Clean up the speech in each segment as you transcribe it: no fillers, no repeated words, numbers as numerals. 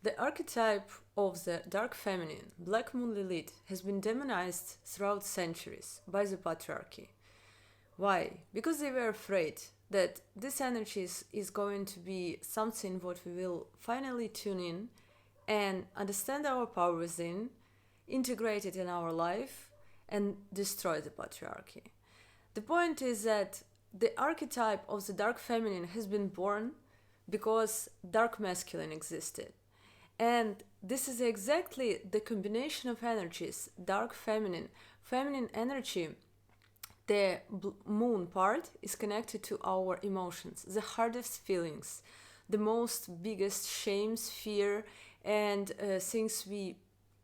The archetype of the dark feminine, Black Moon Lilith, has been demonized throughout centuries by the patriarchy. Why? Because they were afraid that this energy is going to be something what we will finally tune in and understand our power within, integrate it in our life, and destroy the patriarchy. The point is that the archetype of the dark feminine has been born because dark masculine existed. And this is exactly the combination of energies, dark feminine. Feminine energy, the moon part, is connected to our emotions, the hardest feelings, the most biggest shames, fear, and things we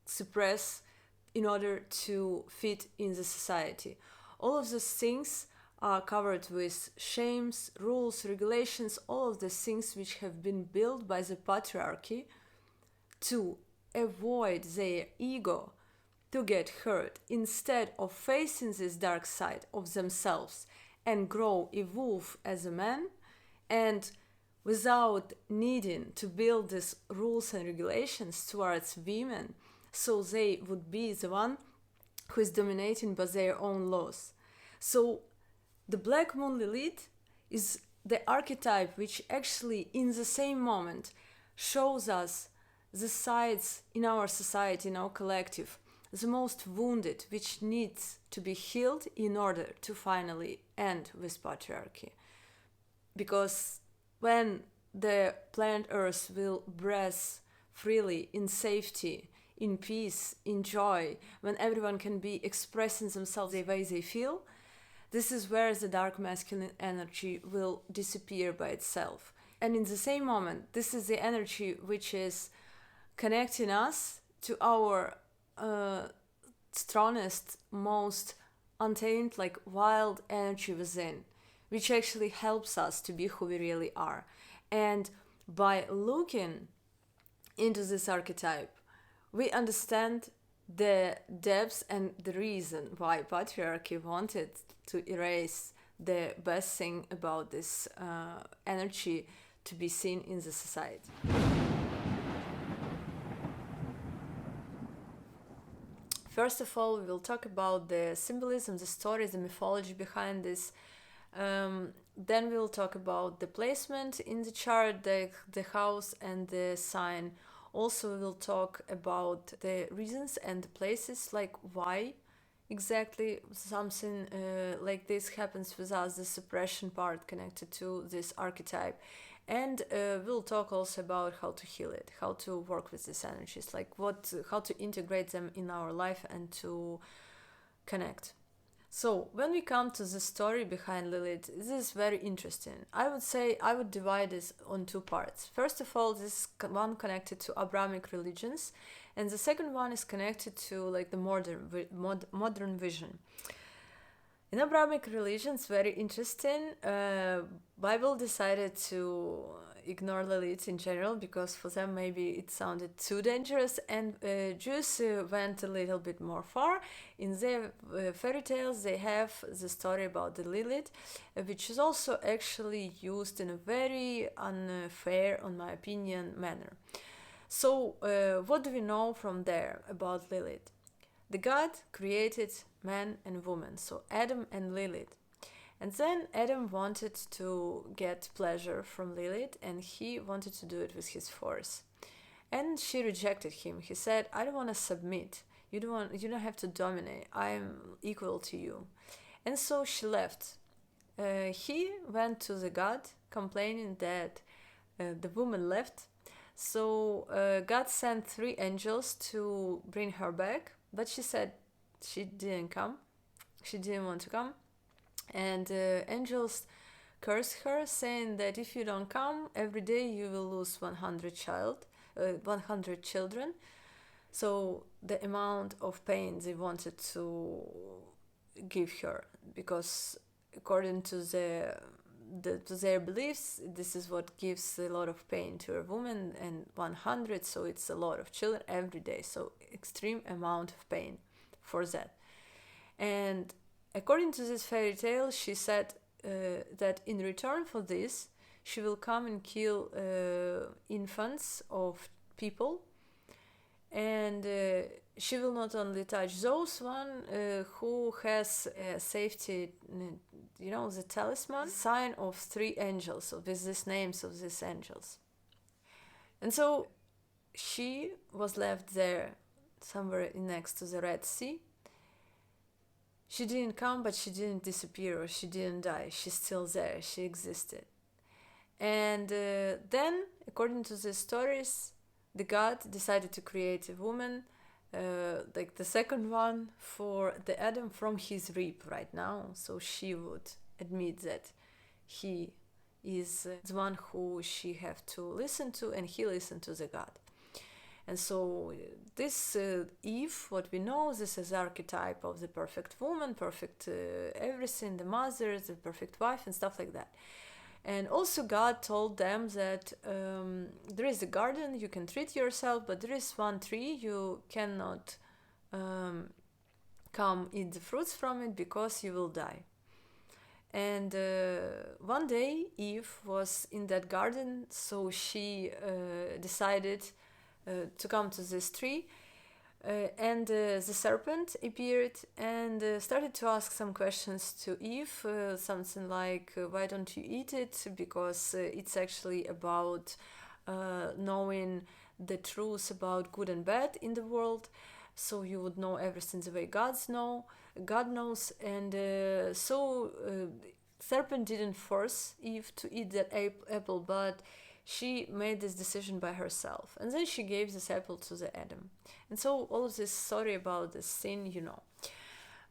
suppress in order to fit in the society. All of those things are covered with shames, rules, regulations, all of the things which have been built by the patriarchy to avoid their ego to get hurt, instead of facing this dark side of themselves and grow, evolve as a man, and without needing to build these rules and regulations towards women, so they would be the one who is dominating by their own laws. So the Black Moon Lilith is the archetype which actually in the same moment shows us the sides in our society, in our collective, the most wounded, which needs to be healed in order to finally end with patriarchy. Because when the planet Earth will breathe freely, in safety, in peace, in joy, when everyone can be expressing themselves the way they feel, this is where the dark masculine energy will disappear by itself. And in the same moment, this is the energy which is connecting us to our strongest, most untamed, like wild energy within, which actually helps us to be who we really are. And by looking into this archetype, we understand the depths and the reason why patriarchy wanted to erase the best thing about this energy to be seen in the society. First of all, we will talk about the symbolism, the story, the mythology behind this. Then we will talk about the placement in the chart, the house and the sign. Also, we will talk about the reasons and the places, like why exactly something like this happens with us, the suppression part connected to this archetype. And we'll talk also about how to heal it, how to work with these energies, like how to integrate them in our life and to connect. So when we come to the story behind Lilith, this is very interesting. I would say I would divide this on two parts. First of all, this is one connected to Abrahamic religions, and the second one is connected to like the modern vision. In Abrahamic religions, very interesting. Bible decided to ignore Lilith in general because for them maybe it sounded too dangerous, and Jews went a little bit more far. In their fairy tales, they have the story about the Lilith, which is also actually used in a very unfair, in my opinion, manner. So, what do we know from there about Lilith? The God created man and woman, so Adam and Lilith. And then Adam wanted to get pleasure from Lilith, and he wanted to do it with his force. And she rejected him. He said, I don't want to submit. You don't have to dominate. I am equal to you. And so she left. He went to the God complaining that the woman left. So God sent 3 angels to bring her back. But she said she didn't come. She didn't want to come. And angels cursed her, saying that if you don't come, every day you will lose 100 children. So the amount of pain they wanted to give her, because according to to their beliefs, this is what gives a lot of pain to a woman, and 100, so it's a lot of children every day, so extreme amount of pain for that. And according to this fairy tale, she said that in return for this, she will come and kill infants of people, and she will not only touch those one who has a safety, the talisman sign of 3 angels, so with these names of these angels. And so she was left there somewhere next to the Red Sea. She didn't come, but she didn't disappear, or she didn't die. She's still there. She existed. And then, according to the stories, the god decided to create a woman, like the second one for the Adam from his rib right now. So she would admit that he is the one who she have to listen to, and he listened to the god. And so this Eve, what we know, this is archetype of the perfect woman, perfect everything, the mother, the perfect wife, and stuff like that. And also God told them that there is a garden, you can treat yourself, but there is one tree, you cannot come eat the fruits from it because you will die. And one day Eve was in that garden, so she decided to come to this tree, and the serpent appeared and started to ask some questions to Eve, something like, why don't you eat it? Because it's actually about knowing the truth about good and bad in the world, so you would know everything the way God knows. And serpent didn't force Eve to eat that apple, but she made this decision by herself, and then she gave this apple to the Adam. And so all of this story about the sin,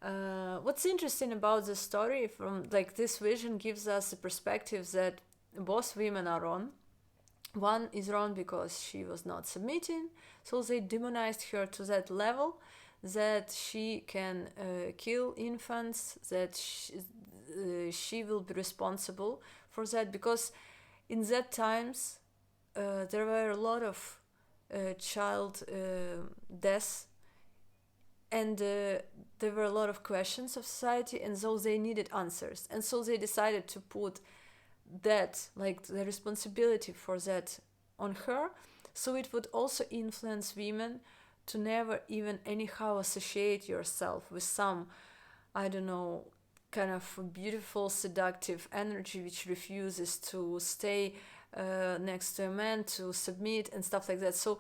what's interesting about the story, from like this vision gives us a perspective that both women are wrong. One is wrong because she was not submitting, so they demonized her to that level that she can kill infants, that she will be responsible for that, because in that times, there were a lot of child deaths, and there were a lot of questions of society, and so they needed answers. And so they decided to put that, like the responsibility for that, on her, so it would also influence women to never even anyhow associate yourself with some, I don't know, kind of beautiful, seductive energy which refuses to stay next to a man, to submit and stuff like that. So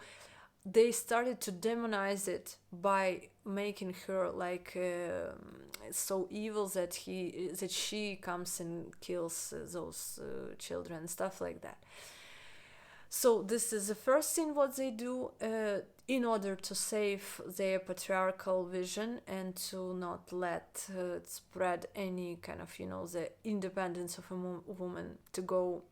they started to demonize it by making her like so evil that she comes and kills those children and stuff like that. So this is the first thing what they do in order to save their patriarchal vision and to not let it spread any kind of, the independence of a woman to go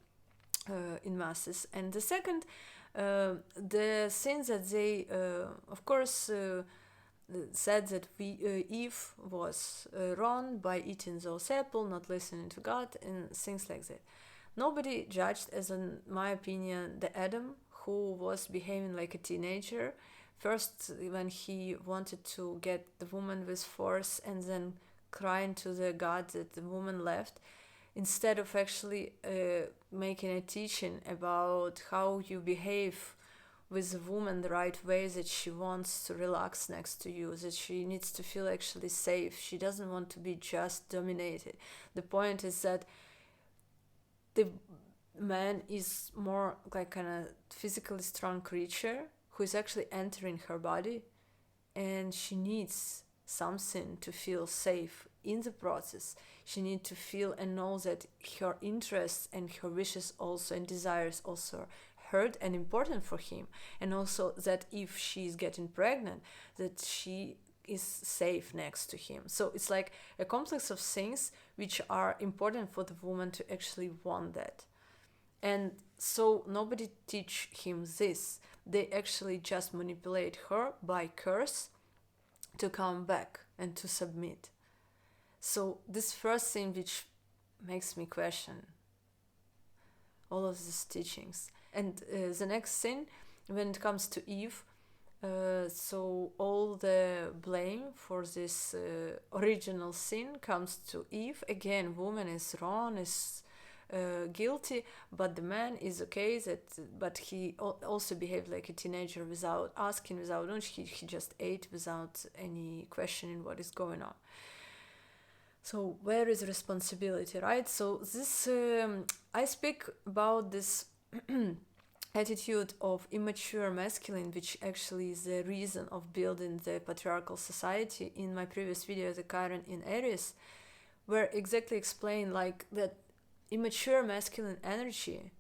in masses. And the second, the thing that they, of course, said that Eve was wrong by eating those apples, not listening to God, and things like that. Nobody judged, as in my opinion, the Adam, who was behaving like a teenager. First, when he wanted to get the woman with force, and then crying to the God that the woman left, instead of actually making a teaching about how you behave with a woman the right way, that she wants to relax next to you, that she needs to feel actually safe. She doesn't want to be just dominated. The point is that the man is more like kind of physically strong creature who is actually entering her body, and she needs something to feel safe in the process. She needs to feel and know that her interests and her wishes also and desires also are heard and important for him, and also that if she is getting pregnant, that she is safe next to him. So it's like a complex of things which are important for the woman to actually want that. And so nobody teach him this. They actually just manipulate her by curse to come back and to submit. So this first thing which makes me question all of these teachings. And the next thing, when it comes to Eve, so all the blame for this original sin comes to Eve. Again, woman is wrong, is guilty, but the man is okay, but he also behaved like a teenager without asking, without knowledge. He just ate without any questioning what is going on. So where is responsibility, right? So this I speak about this attitude of immature masculine, which actually is the reason of building the patriarchal society, in my previous video, the Chiron in Aries, where exactly explain like that immature masculine energy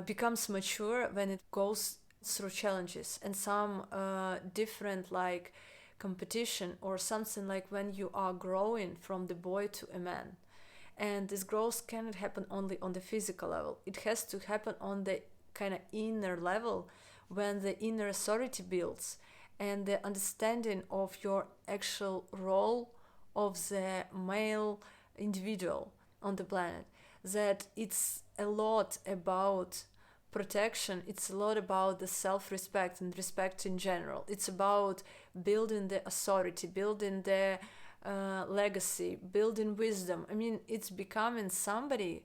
becomes mature when it goes through challenges and some different like competition or something, like when you are growing from the boy to a man. And this growth cannot happen only on the physical level. It has to happen on the kind of inner level, when the inner authority builds and the understanding of your actual role of the male individual on the planet. That it's a lot about protection, it's a lot about the self-respect and respect in general. It's about building the authority, building the legacy, building wisdom. I mean, it's becoming somebody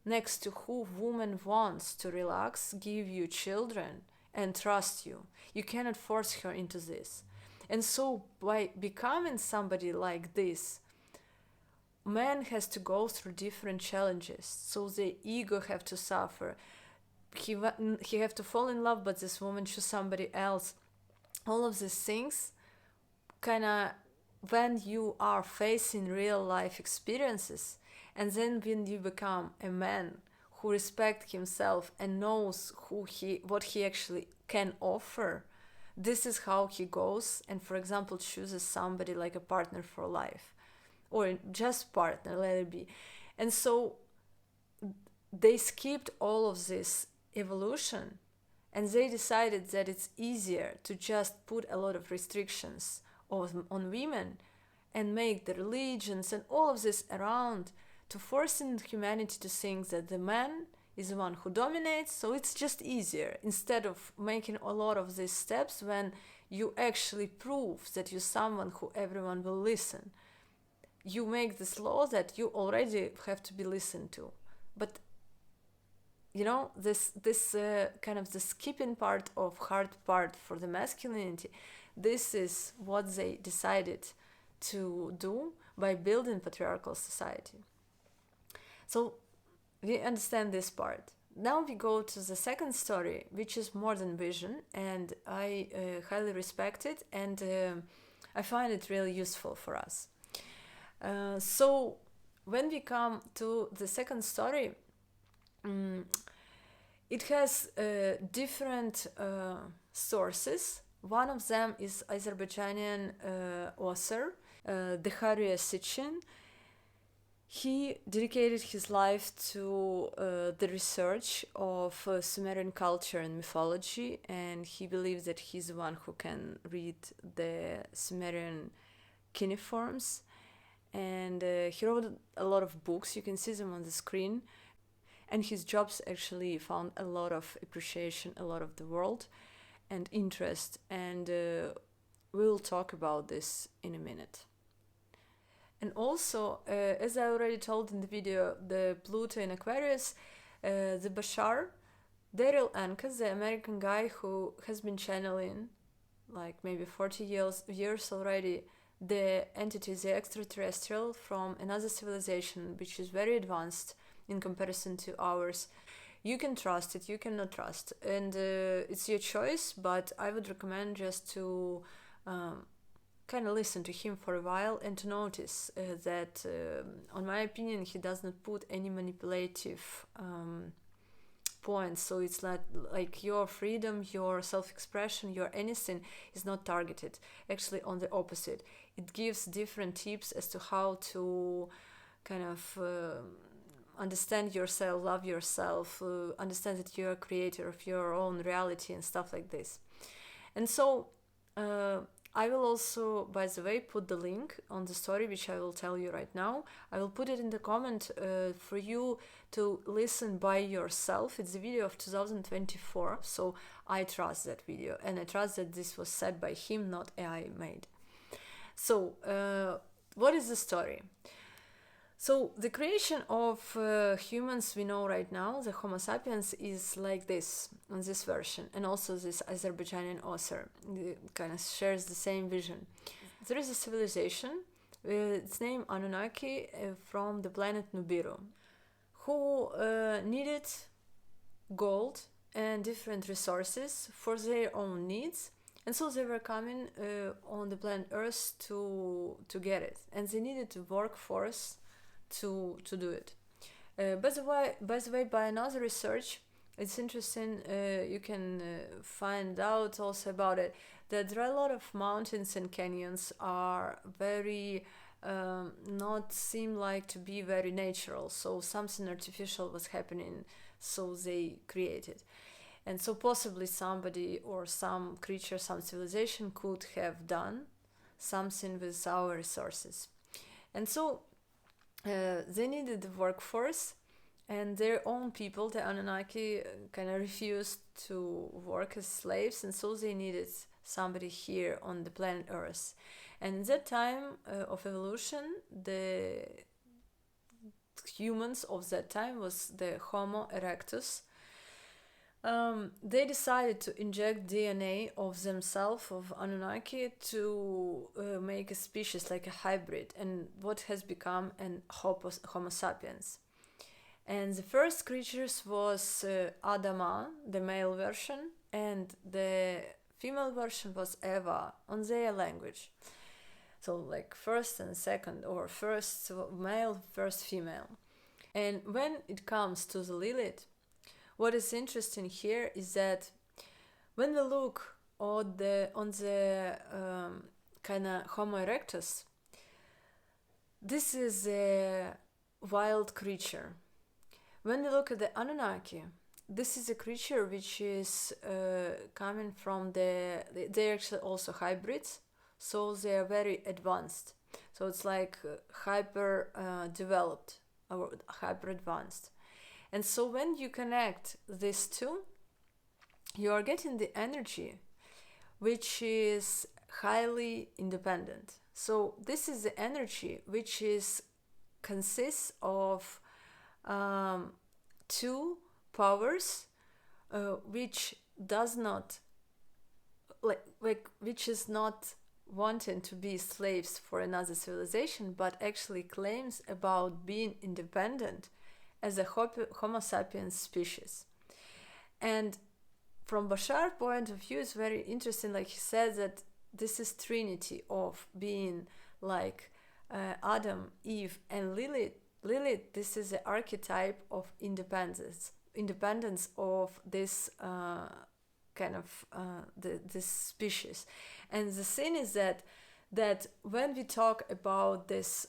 next to who woman wants to relax, give you children, and trust you. You cannot force her into this. And so by becoming somebody like this, man has to go through different challenges. So the ego have to suffer. He have to fall in love, but this woman choose somebody else. All of these things, kind of, when you are facing real life experiences, and then when you become a man who respects himself and knows what he actually can offer, this is how he goes and, for example, chooses somebody like a partner for life, or just partner, let it be. And so they skipped all of this evolution, and they decided that it's easier to just put a lot of restrictions on women and make the religions and all of this around, to forcing humanity to think that the man is the one who dominates. So it's just easier, instead of making a lot of these steps when you actually prove that you're someone who everyone will listen. You make this law that you already have to be listened to. But you know, this kind of the skipping part of hard part for the masculinity, this is what they decided to do by building patriarchal society. So we understand this part. Now we go to the second story, which is more than vision, and I highly respect it, and I find it really useful for us. So when we come to the second story, it has different sources. One of them is Azerbaijani author Deharia Sitchin. He dedicated his life to the research of Sumerian culture and mythology, and he believes that he's the one who can read the Sumerian cuneiforms. And he wrote a lot of books. You can see them on the screen. And his jobs actually found a lot of appreciation, a lot of the world and interest. And we'll talk about this in a minute. And also, as I already told in the video, the Pluto in Aquarius, the Bashar, Daryl Anka, the American guy who has been channeling like maybe 40 years already, the entity, the extraterrestrial from another civilization, which is very advanced in comparison to ours. You can trust it, you cannot trust, and it's your choice, but I would recommend just to kind of listen to him for a while and to notice that, on my opinion, he does not put any manipulative points. So it's like your freedom, your self-expression, your anything is not targeted. Actually, on the opposite, it gives different tips as to how to kind of understand yourself, love yourself, understand that you're a creator of your own reality and stuff like this. And so I will also, by the way, put the link on the story, which I will tell you right now. I will put it in the comment for you to listen by yourself. It's a video of 2024, so I trust that video, and I trust that this was said by him, not AI made. So what is the story? So the creation of humans we know right now, the Homo sapiens, is like this, on this version, and also this Azerbaijani author kind of shares the same vision. There is a civilization, it's named Anunnaki, from the planet Nibiru, who needed gold and different resources for their own needs, and so they were coming on the planet Earth to get it, and they needed a workforce to do it. By the way, by another research, it's interesting. You can find out also about it that there are a lot of mountains and canyons are very not seem like to be very natural. So something artificial was happening, so they created. And so possibly somebody or some creature, some civilization could have done something with our resources. And so they needed the workforce, and their own people, the Anunnaki, kind of refused to work as slaves, and so they needed somebody here on the planet Earth. And in that time of evolution, the humans of that time was the Homo erectus. They decided to inject DNA of themselves, of Anunnaki, to make a species like a hybrid, and what has become an Homo sapiens. And the first creatures was Adama, the male version, and the female version was Eva on their language. So like first and second, or first male, first female. And when it comes to the Lilith, what is interesting here is that when we look on the kind of Homo erectus, this is a wild creature. When we look at the Anunnaki, this is a creature which is coming from they're actually also hybrids, so they are very advanced. So it's like hyper developed or hyper advanced. And so when you connect these two, you are getting the energy which is highly independent. So this is the energy which consists of two powers, which does not which is not wanting to be slaves for another civilization, but actually claims about being independent as a Homo sapiens species. And from Bashar's point of view, it's very interesting. Like he says that this is trinity of being like Adam, Eve, and Lilith. Lilith, this is the archetype of independence of this kind of this species. And the thing is that when we talk about this,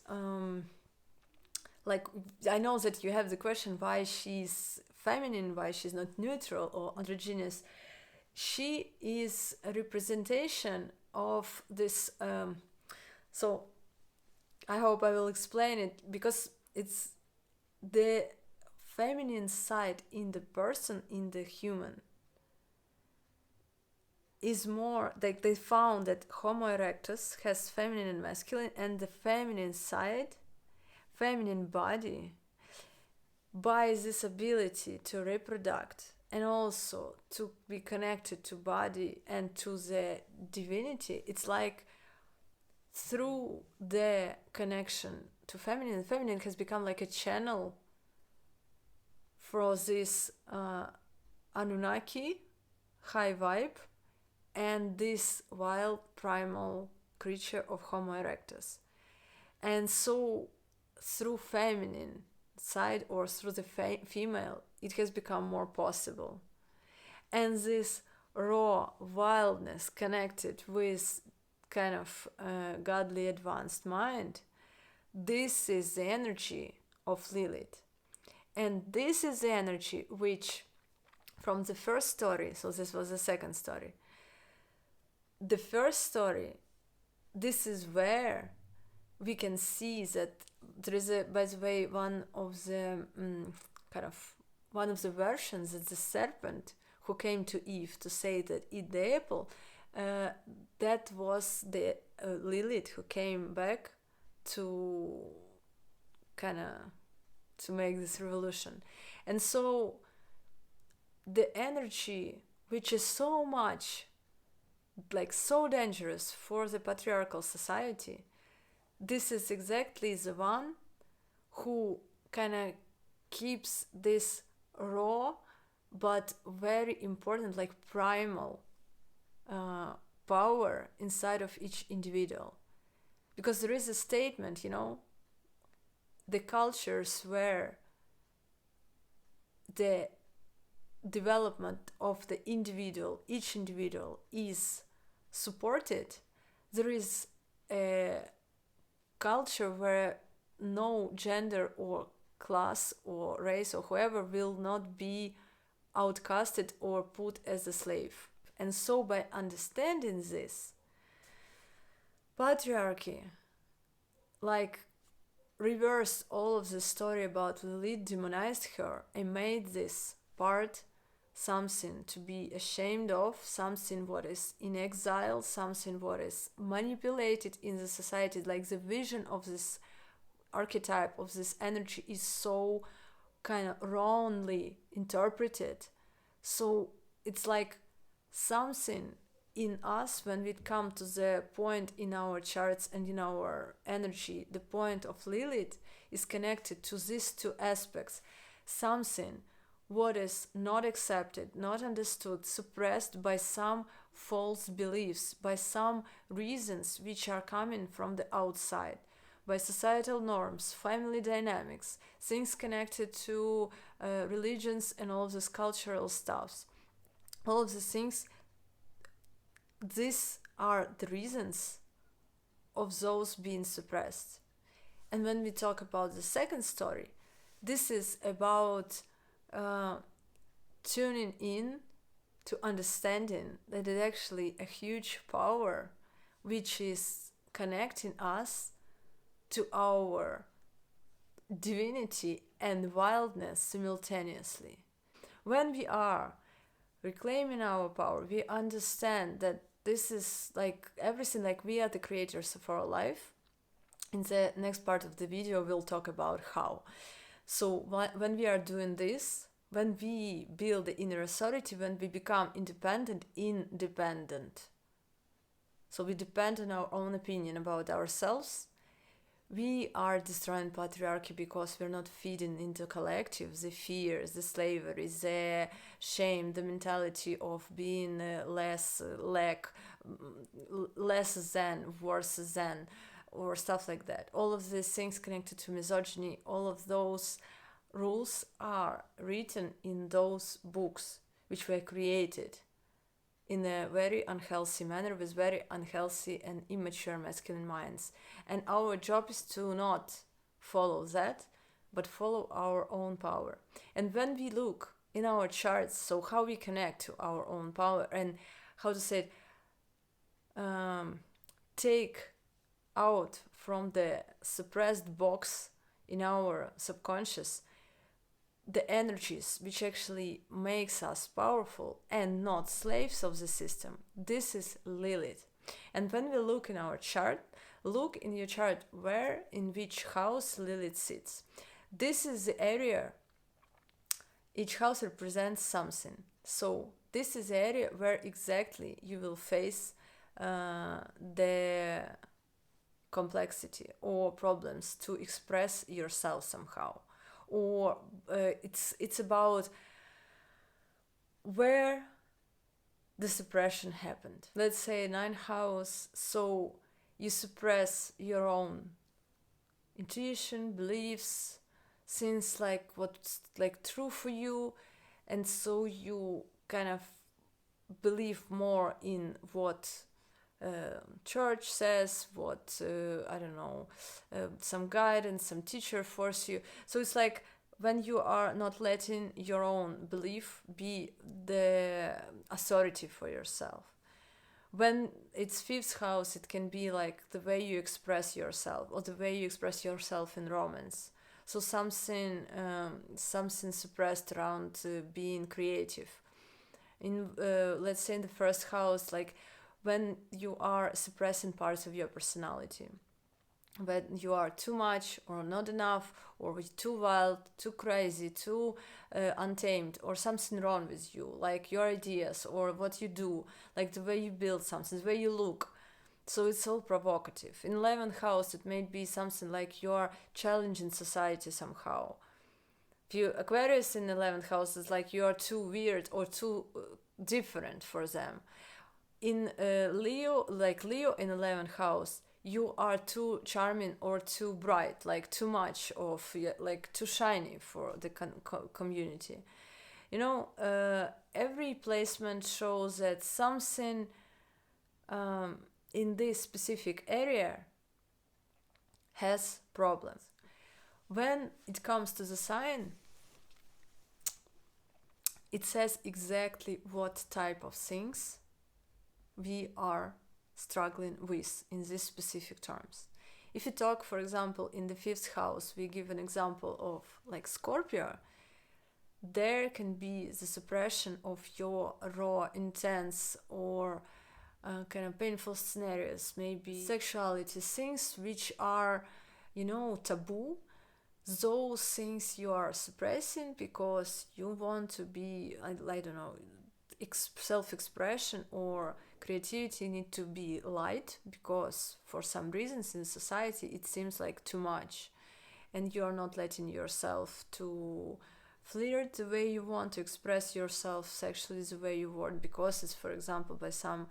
like I know that you have the question why she's feminine, why she's not neutral or androgynous. She is a representation of this. So I hope I will explain it, because it's the feminine side in the person, in the human, is more like they found that Homo erectus has feminine and masculine, and the feminine side, feminine body, by this ability to reproduce and also to be connected to body and to the divinity. It's like through the connection to feminine has become like a channel for this Anunnaki high vibe and this wild primal creature of Homo erectus. And so through feminine side or through the female, it has become more possible. And this raw wildness connected with kind of godly advanced mind, this is the energy of Lilith. And this is the energy which, from the first story, so this was the second story, the first story, this is where we can see that there is by the way, one of the versions that the serpent who came to Eve to say that eat the apple, that was the Lilith who came back to kind of to make this revolution. And so the energy which is so much like so dangerous for the patriarchal society, this is exactly the one who kind of keeps this raw but very important, like primal power inside of each individual. Because there is a statement, the cultures where the development of the individual, each individual, is supported, there is a culture where no gender or class or race or whoever will not be outcasted or put as a slave. And so by understanding this, patriarchy like reversed all of the story about Lilith, demonized her, and made this part something to be ashamed of, something what is in exile, something what is manipulated in the society. Like the vision of this archetype, of this energy, is so kind of wrongly interpreted. So it's like something in us, when we come to the point in our charts and in our energy, the point of Lilith is connected to these two aspects. Something what is not accepted, not understood, suppressed by some false beliefs, by some reasons which are coming from the outside, by societal norms, family dynamics, things connected to religions and all of this cultural stuffs. All of these things, these are the reasons of those being suppressed. And when we talk about the second story, this is about tuning in to understanding that it's actually a huge power which is connecting us to our divinity and wildness simultaneously. When we are reclaiming our power, we understand that this is like everything, like we are the creators of our life. In the next part of the video, we'll talk about how. So when we are doing this, when we build the inner authority, when we become independent, so we depend on our own opinion about ourselves, we are destroying patriarchy because we're not feeding into collective the fears, the slavery, the shame, the mentality of being less than, worse than, or stuff like that. All of these things connected to misogyny, all of those rules are written in those books which were created in a very unhealthy manner with very unhealthy and immature masculine minds. And our job is to not follow that, but follow our own power. And when we look in our charts, so how we connect to our own power and how to say it, take out from the suppressed box in our subconscious the energies which actually makes us powerful and not slaves of the system. This is Lilith. And when we look in our chart, look in your chart where, in which house Lilith sits. This is the area, each house represents something. So this is the area where exactly you will face the complexity or problems to express yourself somehow. Or it's about where the suppression happened. Let's say 9th house, so you suppress your own intuition, beliefs, things like what's like true for you, and so you kind of believe more in what church says, what some guidance, some teacher force you. So it's like when you are not letting your own belief be the authority for yourself. When it's 5th house, it can be like the way you express yourself or the way you express yourself in romance. So something suppressed around being creative. In let's say in the 1st house, like when you are suppressing parts of your personality. when you are too much or not enough, or too wild, too crazy, too untamed, or something wrong with you, like your ideas or what you do, like the way you build something, the way you look. So it's all provocative. In 11th house, it may be something like you're challenging society somehow. If you Aquarius in 11th house is like you are too weird or too different for them. In Leo, like Leo in 11th house, you are too charming or too bright, like too much of, like too shiny for the community. You know, every placement shows that something in this specific area has problems. When it comes to the sign, it says exactly what type of things we are struggling with in these specific terms. If you talk, for example, in the 5th house, we give an example of like Scorpio, there can be the suppression of your raw, intense, or kind of painful scenarios, maybe sexuality, things which are, taboo. Those things you are suppressing because you want to be, I don't know, self-expression or creativity need to be light, because for some reasons in society it seems like too much, and you are not letting yourself to flirt the way you want, to express yourself sexually the way you want, because it's, for example, by some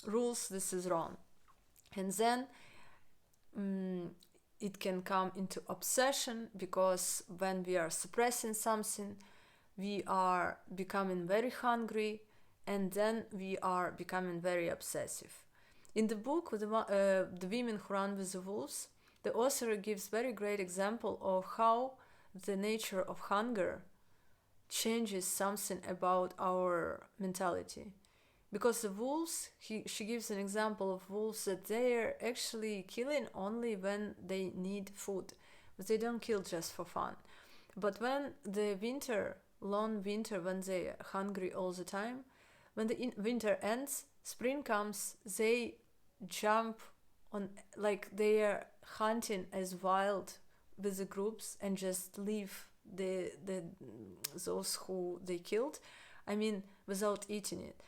rules this is wrong. And then it can come into obsession, because when we are suppressing something, we are becoming very hungry, and then we are becoming very obsessive. In the book, the Women Who Run with the Wolves, the author gives very great example of how the nature of hunger changes something about our mentality. Because the wolves, she gives an example of wolves that they are actually killing only when they need food, but they don't kill just for fun. But when the winter, long winter, when they are hungry all the time, when the winter ends, spring comes, they jump on, like they are hunting as wild with the groups and just leave the those who they killed, without eating it.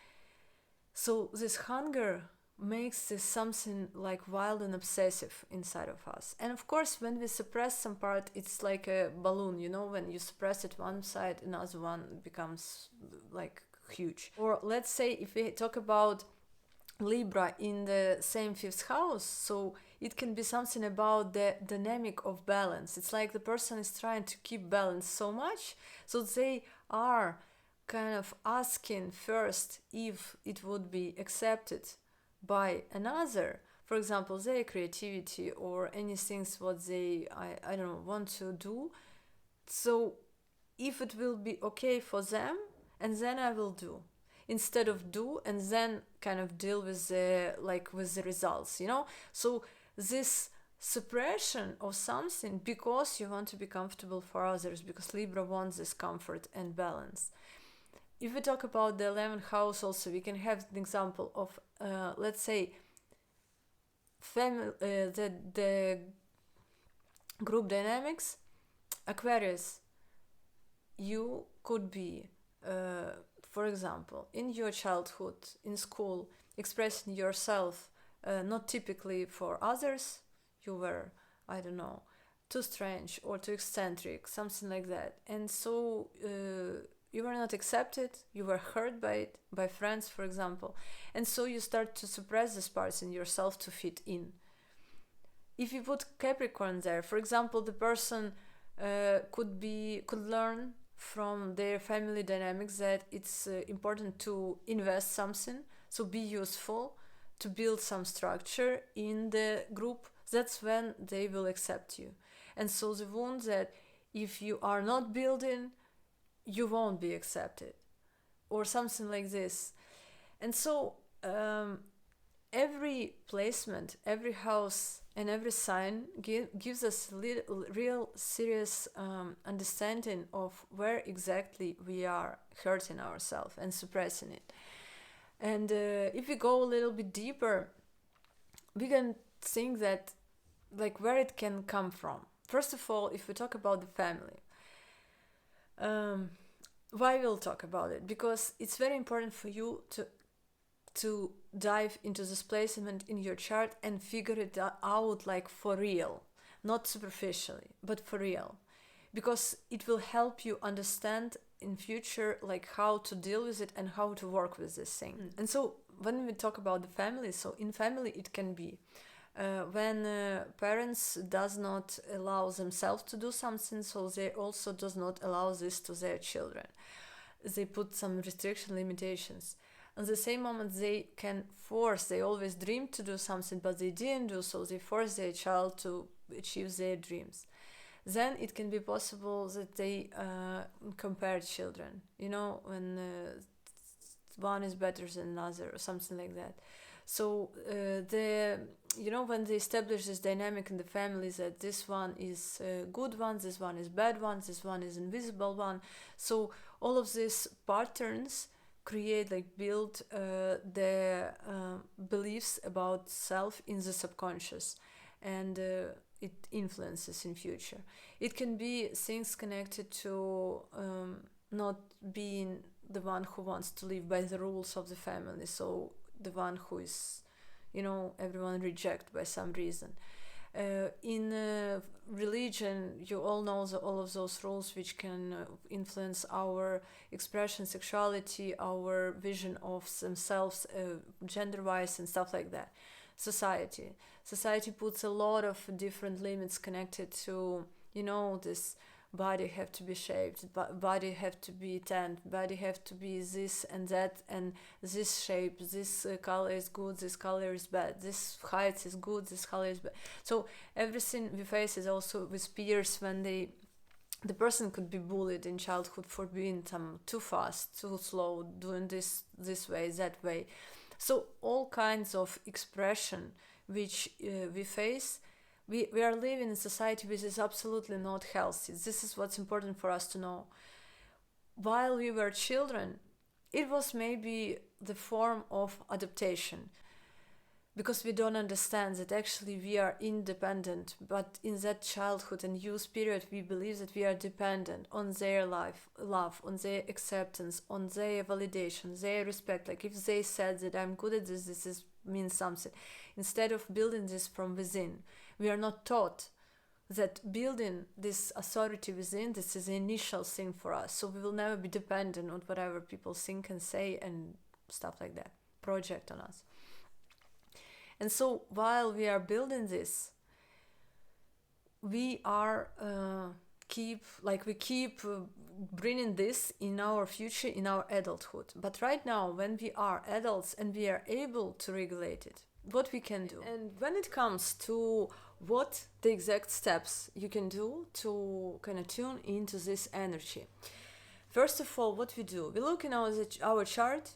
So this hunger makes this something like wild and obsessive inside of us. And of course, when we suppress some part, it's like a balloon, when you suppress it one side, another one becomes like huge. Or let's say if we talk about Libra in the same 5th house, so it can be something about the dynamic of balance. It's like the person is trying to keep balance so much, so they are kind of asking first if it would be accepted by another, for example, their creativity or anything what they I don't know want to do. So if it will be okay for them, and then I will do, instead of do and then kind of deal with the results. So this suppression of something because you want to be comfortable for others, because Libra wants this comfort and balance. If we talk about the 11th house also, we can have an example of, let's say, the group dynamics. Aquarius, you could be, for example, in your childhood, in school, expressing yourself not typically for others. You were, I don't know, too strange or too eccentric, something like that. And so you were not accepted, you were hurt by it, by friends, for example. And so you start to suppress these parts in yourself to fit in. If you put Capricorn there, for example, the person could learn from their family dynamics that it's important to invest something, so be useful, to build some structure in the group. That's when they will accept you. And so the wound that if you are not building, you won't be accepted, or something like this. And so every placement, every house, and every sign gives us real serious understanding of where exactly we are hurting ourselves and suppressing it. And if we go a little bit deeper, we can think that, like, where it can come from. First of all, if we talk about the family, why we'll talk about it? Because it's very important for you to dive into this placement in your chart and figure it out, like, for real, not superficially, but for real, because it will help you understand in future, like, how to deal with it and how to work with this thing. And so when we talk about the family, so in family it can be when parents does not allow themselves to do something, so they also does not allow this to their children. They put some restriction limitations. At the same moment, they can force, they always dream to do something, but they didn't do so, they force their child to achieve their dreams. Then it can be possible that they compare children, when one is better than another or something like that. So when they establish this dynamic in the family, that this one is a good one, this one is bad one, this one is invisible one. So all of these patterns create, like, build the beliefs about self in the subconscious, and it influences in future. It can be things connected to not being the one who wants to live by the rules of the family, so the one who is, everyone reject by some reason. In religion, you all know all of those rules which can influence our expression, sexuality, our vision of themselves, gender-wise and stuff like that. Society puts a lot of different limits connected to, this body have to be shaped, body have to be tanned, body have to be this and that, and this shape, this color is good, this color is bad, this height is good, this color is bad. So everything we face is also with peers, when the person could be bullied in childhood for being too fast, too slow, doing this way, that way. So all kinds of expression which we face, we are living in a society which is absolutely not healthy. This is what's important for us to know. While we were children, it was maybe the form of adaptation, because we don't understand that actually we are independent, but in that childhood and youth period we believe that we are dependent on their love, on their acceptance, on their validation, their respect. Like, if they said that I'm good at this means something. Instead of building this from within, we are not taught that building this authority within, this is the initial thing for us. So we will never be dependent on whatever people think and say and stuff like that, project on us. And so while we are building this, we are keep bringing this in our future, in our adulthood. But right now, when we are adults and we are able to regulate it, what we can do. And when it comes to what the exact steps you can do to kind of tune into this energy, first of all, what we do, we look in our chart,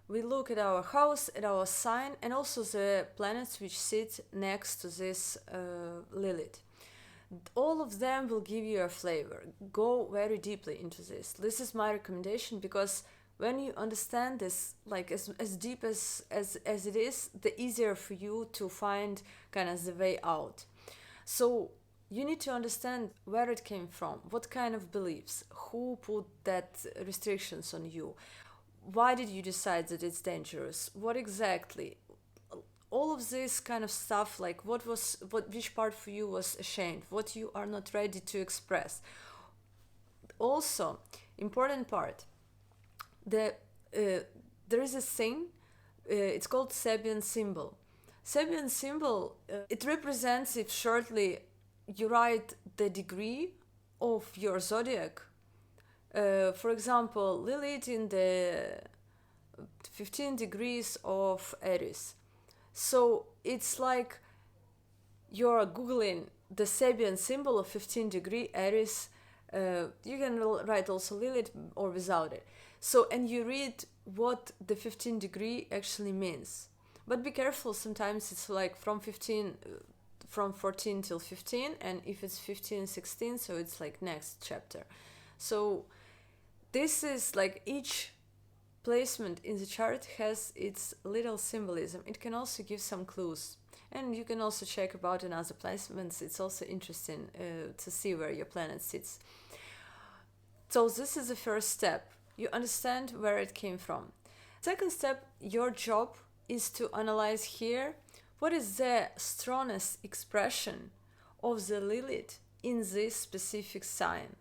we look at our house, at our sign, and also the planets which sit next to this Lilith. All of them will give you a flavor. Go very deeply into this. This is my recommendation, because when you understand this, like as deep as it is, the easier for you to find kind of the way out. So you need to understand where it came from, what kind of beliefs, who put that restrictions on you, why did you decide that it's dangerous, what exactly, all of this kind of stuff, like which part for you was ashamed, what you are not ready to express. Also, important part, there is a thing, it's called Sabian symbol. Sabian symbol, it represents, if shortly you write the degree of your zodiac. For example, Lilith in the 15 degrees of Aries. So it's like you're Googling the Sabian symbol of 15 degree Aries. You can write also Lilith or without it. So, and you read what the 15 degree actually means. But be careful, sometimes it's like from 14 till 15, and if it's 15, 16, so it's like next chapter. So this is like each placement in the chart has its little symbolism. It can also give some clues. And you can also check about another placements. It's also interesting to see where your planet sits. So this is the first step. You understand where it came from. Second step, your job is to analyze here what is the strongest expression of the Lilith in this specific sign.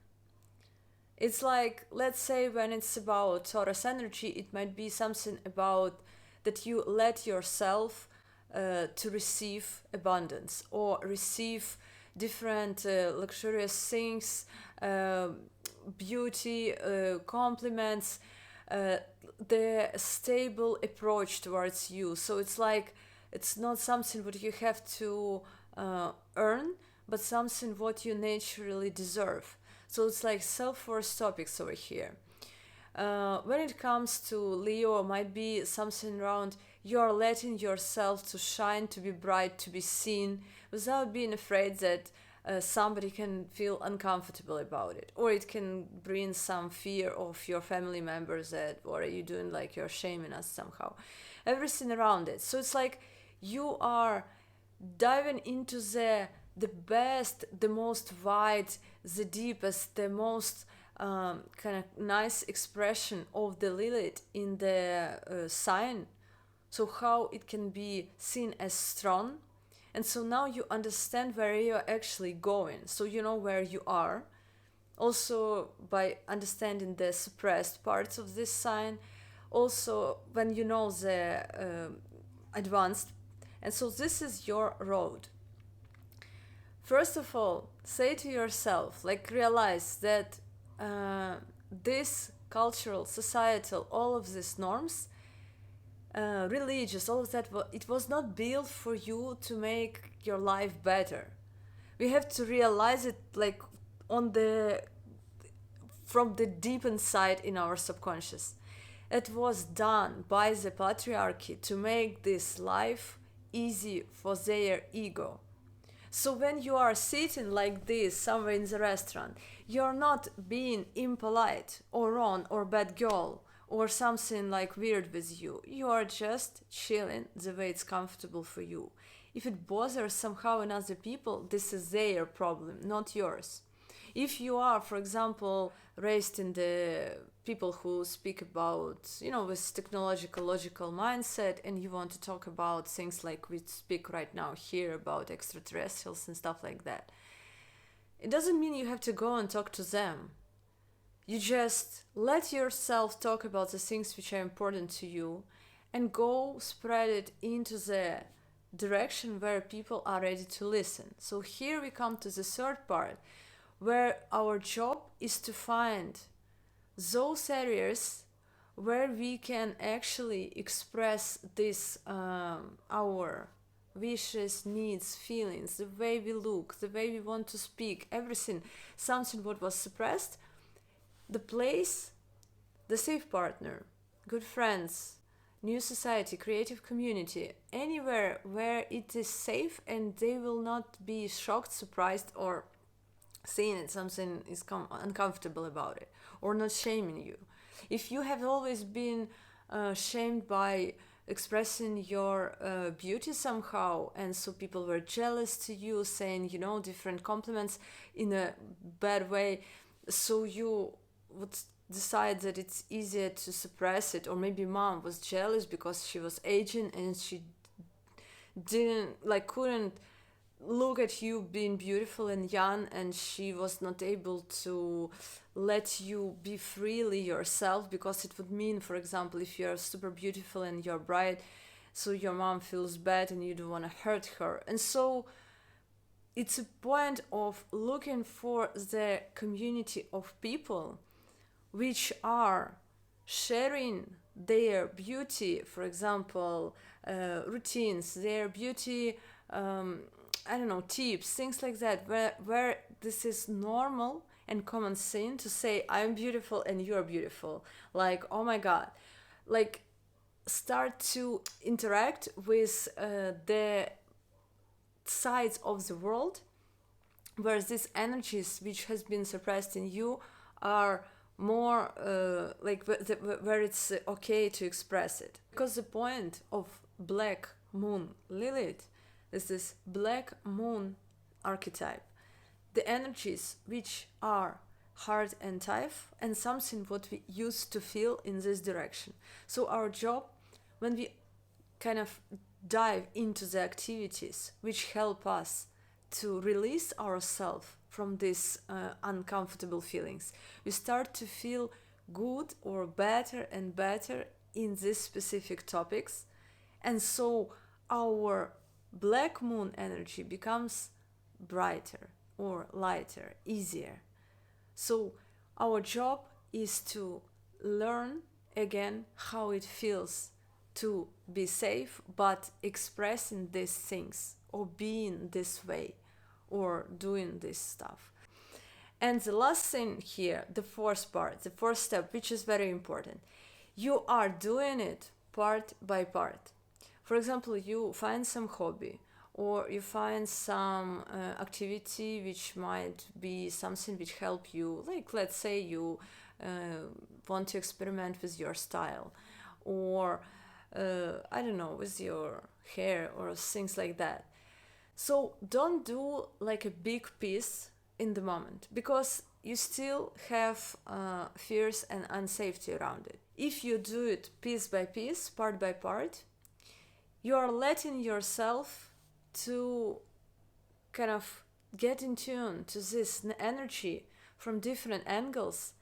It's like, let's say when it's about Taurus energy, it might be something about that you let yourself to receive abundance or receive different luxurious things, beauty, compliments, the stable approach towards you. So it's like, it's not something what you have to earn, but something what you naturally deserve. So it's like self-worth topics over here. When it comes to Leo, might be something around you're letting yourself to shine, to be bright, to be seen, without being afraid that somebody can feel uncomfortable about it, or it can bring some fear of your family members that, what are you doing, like you're shaming us somehow. Everything around it. So it's like you are diving into the best, the most wide, the deepest, the most kind of nice expression of the Lilith in the sign. So how it can be seen as strong. And so now you understand where you're actually going. So you know where you are. Also by understanding the suppressed parts of this sign. Also when you know the advanced. And so this is your road. First of all, say to yourself, like realize that this cultural, societal, all of these norms, religious, all of that, it was not built for you to make your life better. We have to realize it like from the deep inside in our subconscious. It was done by the patriarchy to make this life easy for their ego. So when you are sitting like this somewhere in the restaurant, you're not being impolite or wrong or bad girl or something like weird with you. You are just chilling the way it's comfortable for you. If it bothers somehow in other people, this is their problem, not yours. If you are, for example, raised in the people who speak about, with technological, logical mindset, and you want to talk about things like we speak right now here about extraterrestrials and stuff like that, it doesn't mean you have to go and talk to them. You just let yourself talk about the things which are important to you and go spread it into the direction where people are ready to listen. So here we come to the third part, where our job is to find those areas where we can actually express this, our wishes, needs, feelings, the way we look, the way we want to speak, everything, something what was suppressed. The place, the safe partner, good friends, new society, creative community, anywhere where it is safe and they will not be shocked, surprised, or seeing it something is uncomfortable about it, or not shaming you. If you have always been shamed by expressing your beauty somehow, and so people were jealous to you, saying different compliments in a bad way, so you would decide that it's easier to suppress it. Or maybe mom was jealous because she was aging and she couldn't look at you being beautiful and young, and she was not able to let you be freely yourself, because it would mean, for example, if you're super beautiful and you're bright, so your mom feels bad and you don't want to hurt her. And so it's a point of looking for the community of people which are sharing their beauty, for example, routines, their beauty, tips, things like that, where this is normal and common sense to say, I'm beautiful and you're beautiful. Like, oh my God. Like, start to interact with the sides of the world where these energies which has been suppressed in you are more where it's okay to express it. Because the point of Black Moon Lilith is this black moon archetype. The energies which are hard and tough, and something what we used to feel in this direction. So our job, when we kind of dive into the activities which help us to release ourselves from these uncomfortable feelings, we start to feel good or better and better in these specific topics. And so our black moon energy becomes brighter or lighter, easier. So our job is to learn again how it feels to be safe, but expressing these things or being this way or doing this stuff. And the last thing here, the fourth part, the fourth step, which is very important. You are doing it part by part. For example, you find some hobby or you find some activity which might be something which help you, like let's say you want to experiment with your style or I don't know, with your hair or things like that. So don't do like a big piece in the moment because you still have fears and unsafety around it. If you do it piece by piece, part by part, you are letting yourself to kind of get in tune to this energy from different angles,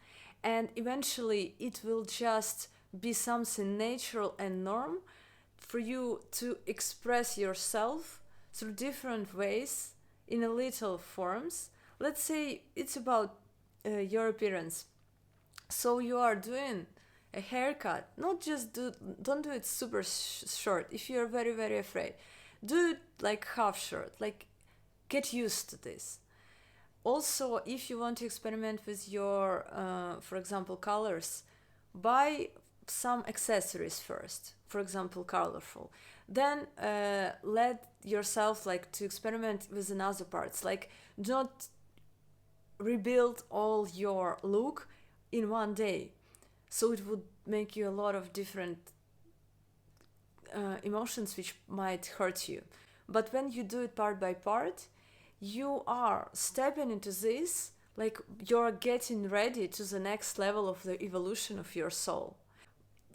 and eventually it will just be something natural and norm for you to express yourself through different ways in a little forms. Let's say it's about your appearance. So you are doing a haircut, don't do it super short if you're very, very afraid. Do it like half short, like get used to this. Also, if you want to experiment with your, for example, colors, buy some accessories first, for example, colorful. Then let yourself like to experiment with another parts, like do not rebuild all your look in one day. So it would make you a lot of different emotions which might hurt you. But when you do it part by part, you are stepping into this like you're getting ready to the next level of the evolution of your soul.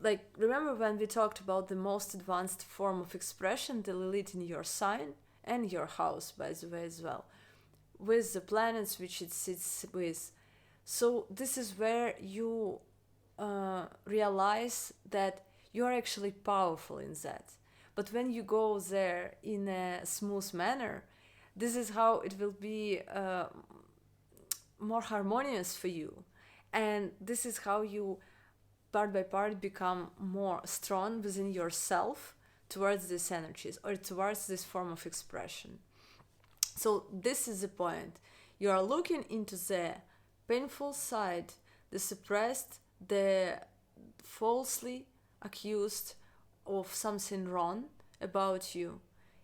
Like, remember when we talked about the most advanced form of expression, the Lilith in your sign and your house, by the way, as well, with the planets which it sits with. So this is where you realize that you are actually powerful in that. But when you go there in a smooth manner, this is how it will be more harmonious for you. And this is how you part by part become more strong within yourself towards these energies or towards this form of expression. So this is the point. You are looking into the painful side, the suppressed, the falsely accused of something wrong about you.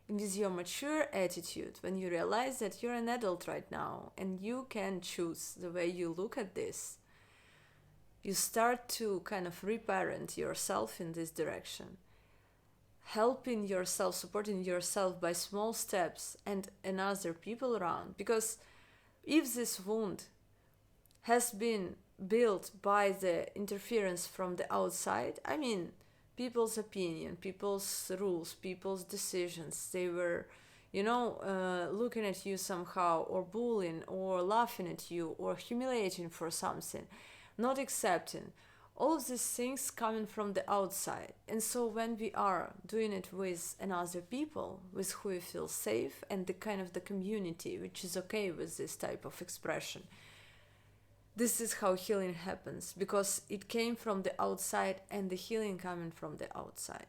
It is your mature attitude when you realize that you're an adult right now and you can choose the way you look at this. You start to kind of reparent yourself in this direction, helping yourself, supporting yourself by small steps and other people around. Because if this wound has been built by the interference from the outside, I mean, people's opinion, people's rules, people's decisions, they were, looking at you somehow, or bullying, or laughing at you, or humiliating for something, not accepting, all of these things coming from the outside. And so when we are doing it with another people, with who we feel safe, and the kind of the community which is okay with this type of expression, this is how healing happens, because it came from the outside and the healing coming from the outside.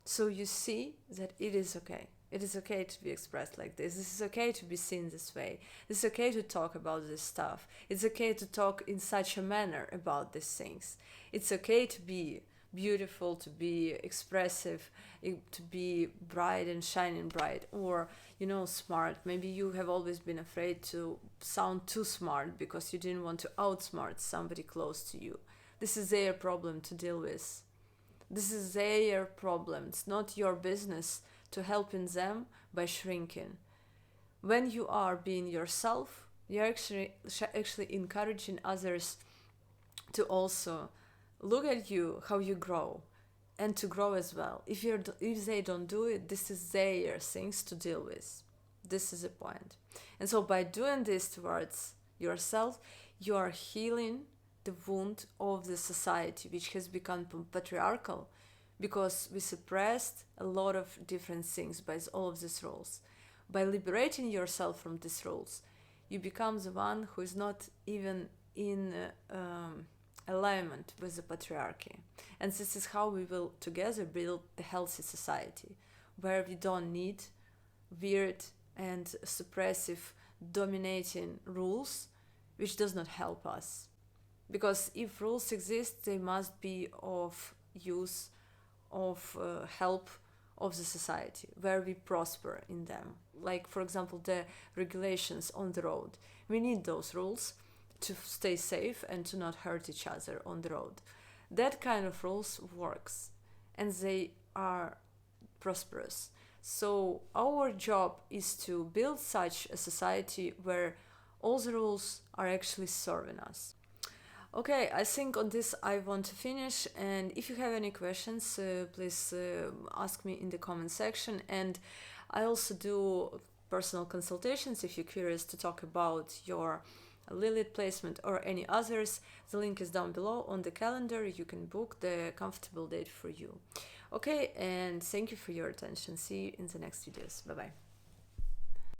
So you see that it is okay. It is okay to be expressed like this. This is okay to be seen this way. It's okay to talk about this stuff. It's okay to talk in such a manner about these things. It's okay to be beautiful, to be expressive, to be bright and shining bright, or, smart. Maybe you have always been afraid to sound too smart because you didn't want to outsmart somebody close to you. This is their problem to deal with. This is their problem. It's not your business to helping them by shrinking. When you are being yourself, you're actually encouraging others to also look at you, how you grow, and to grow as well. If they don't do it, this is their things to deal with. This is the point. And so by doing this towards yourself, you are healing the wound of the society, which has become patriarchal because we suppressed a lot of different things by all of these rules. By liberating yourself from these rules, you become the one who is not even in alignment with the patriarchy. And this is how we will together build the healthy society, where we don't need weird and suppressive dominating rules, which does not help us. Because if rules exist, they must be of use, of help of the society, where we prosper in them. Like, for example, the regulations on the road. We need those rules to stay safe and to not hurt each other on the road. That kind of rules works, and they are prosperous. So our job is to build such a society where all the rules are actually serving us. Okay, I think on this I want to finish, and if you have any questions, please ask me in the comment section. And I also do personal consultations if you're curious to talk about your Lilith placement or any others. The link is down below on the calendar. You can book the comfortable date for you. Okay, and thank you for your attention. See you in the next videos. Bye bye.